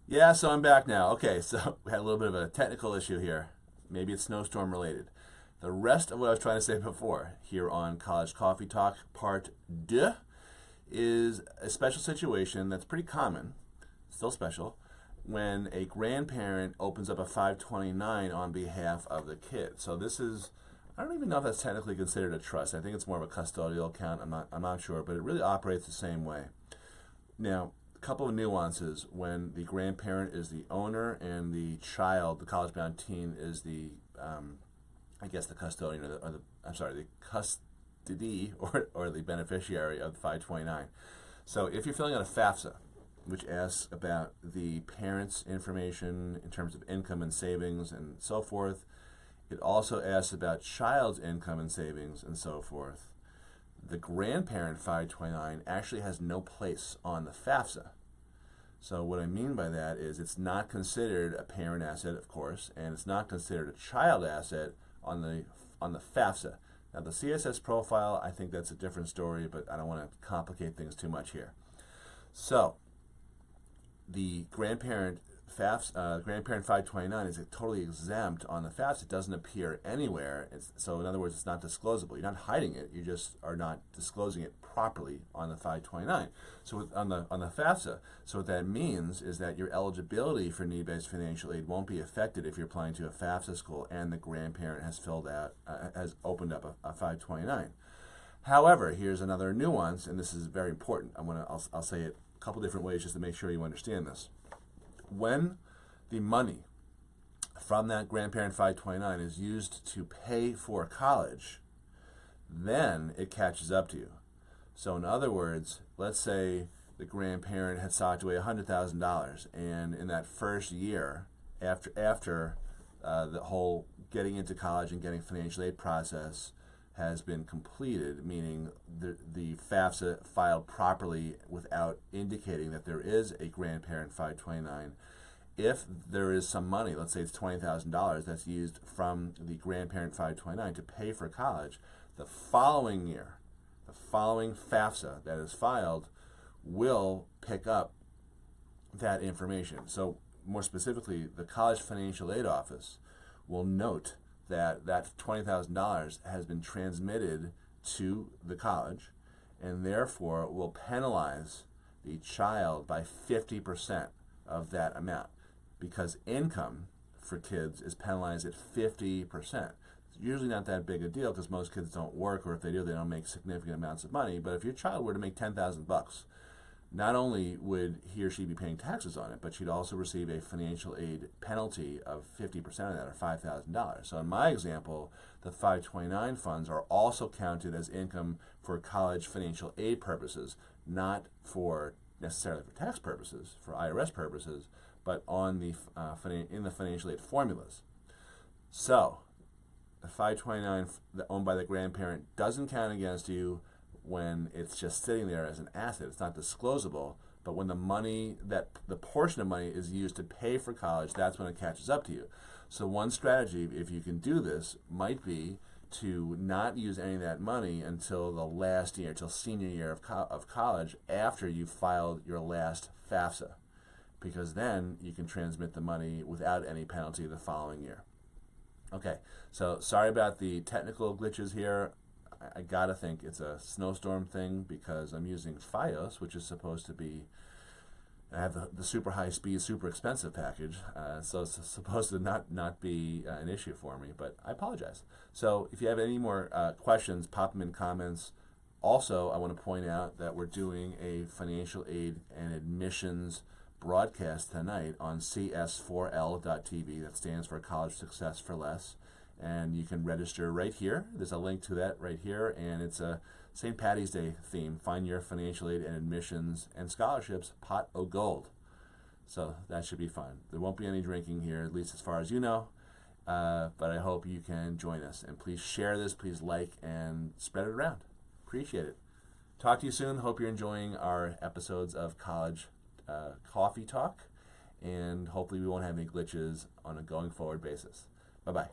Yeah, so I'm back now. Okay, so we had a little bit of a technical issue here. Maybe it's snowstorm related. The rest of what I was trying to say before here on College Coffee Talk Part 2 is a special situation that's pretty common, still special, when a grandparent opens up a 529 on behalf of the kid. So this is, I don't even know if that's technically considered a trust. I think it's more of a custodial account. I'm not sure, but it really operates the same way. Now, a couple of nuances when the grandparent is the owner and the child, the college-bound teen, is the, I guess, the custodian the custody or the beneficiary of the 529. So if you're filling out a FAFSA, which asks about the parent's information in terms of income and savings and so forth, it also asks about child's income and savings and so forth. The grandparent 529 actually has no place on the FAFSA. So what I mean by that is it's not considered a parent asset, of course, and it's not considered a child asset on the FAFSA. Now the CSS profile, I think that's a different story, but I don't want to complicate things too much here. So the grandparent grandparent 529 is totally exempt on the FAFSA. It doesn't appear anywhere. So in other words, it's not disclosable. You're not hiding it. You just are not disclosing it properly on the 529. So on the FAFSA. So what that means is that your eligibility for need-based financial aid won't be affected if you're applying to a FAFSA school and the grandparent has has opened up a 529. However, here's another nuance, and this is very important. I'll say it a couple different ways just to make sure you understand this. When the money from that grandparent 529 is used to pay for college, then it catches up to you. So in other words, let's say the grandparent had socked away $100,000, and in that first year, after the whole getting into college and getting financial aid process has been completed, meaning the FAFSA filed properly without indicating that there is a grandparent 529. If there is some money, let's say it's $20,000, that's used from the grandparent 529 to pay for college, the following year, the following FAFSA that is filed will pick up that information. So more specifically, the College Financial Aid Office will note that $20,000 has been transmitted to the college and therefore will penalize the child by 50% of that amount, because income for kids is penalized at 50%. It's usually not that big a deal because most kids don't work, or if they do, they don't make significant amounts of money. But if your child were to make $10,000, not only would he or she be paying taxes on it, but she'd also receive a financial aid penalty of 50% of that, or $5,000. So in my example, the 529 funds are also counted as income for college financial aid purposes, not for necessarily for tax purposes, for IRS purposes, but on the in the financial aid formulas. So the 529 owned by the grandparent doesn't count against you when it's just sitting there as an asset. It's not disclosable, but when the portion of money is used to pay for college, that's when it catches up to you. So one strategy, if you can do this, might be to not use any of that money until the last year, till senior year of college, after you filed your last FAFSA, because then you can transmit the money without any penalty the following year. Okay, so sorry about the technical glitches here. I gotta think it's a snowstorm thing because I'm using Fios, which is supposed to be, I have the super high speed, super expensive package, so it's supposed to not be an issue for me, but I apologize. So if you have any more questions, pop them in comments. Also, I want to point out that we're doing a financial aid and admissions broadcast tonight on CS4L.TV. That stands for College Success for Less. And you can register right here. There's a link to that right here, and it's a St. Patty's Day theme. Find your financial aid and admissions and scholarships pot o' gold. So that should be fun. There won't be any drinking here, at least as far as you know, but I hope you can join us. And please share this, please like, and spread it around. Appreciate it. Talk to you soon. Hope you're enjoying our episodes of College Coffee Talk, and hopefully we won't have any glitches on a going forward basis. Bye-bye.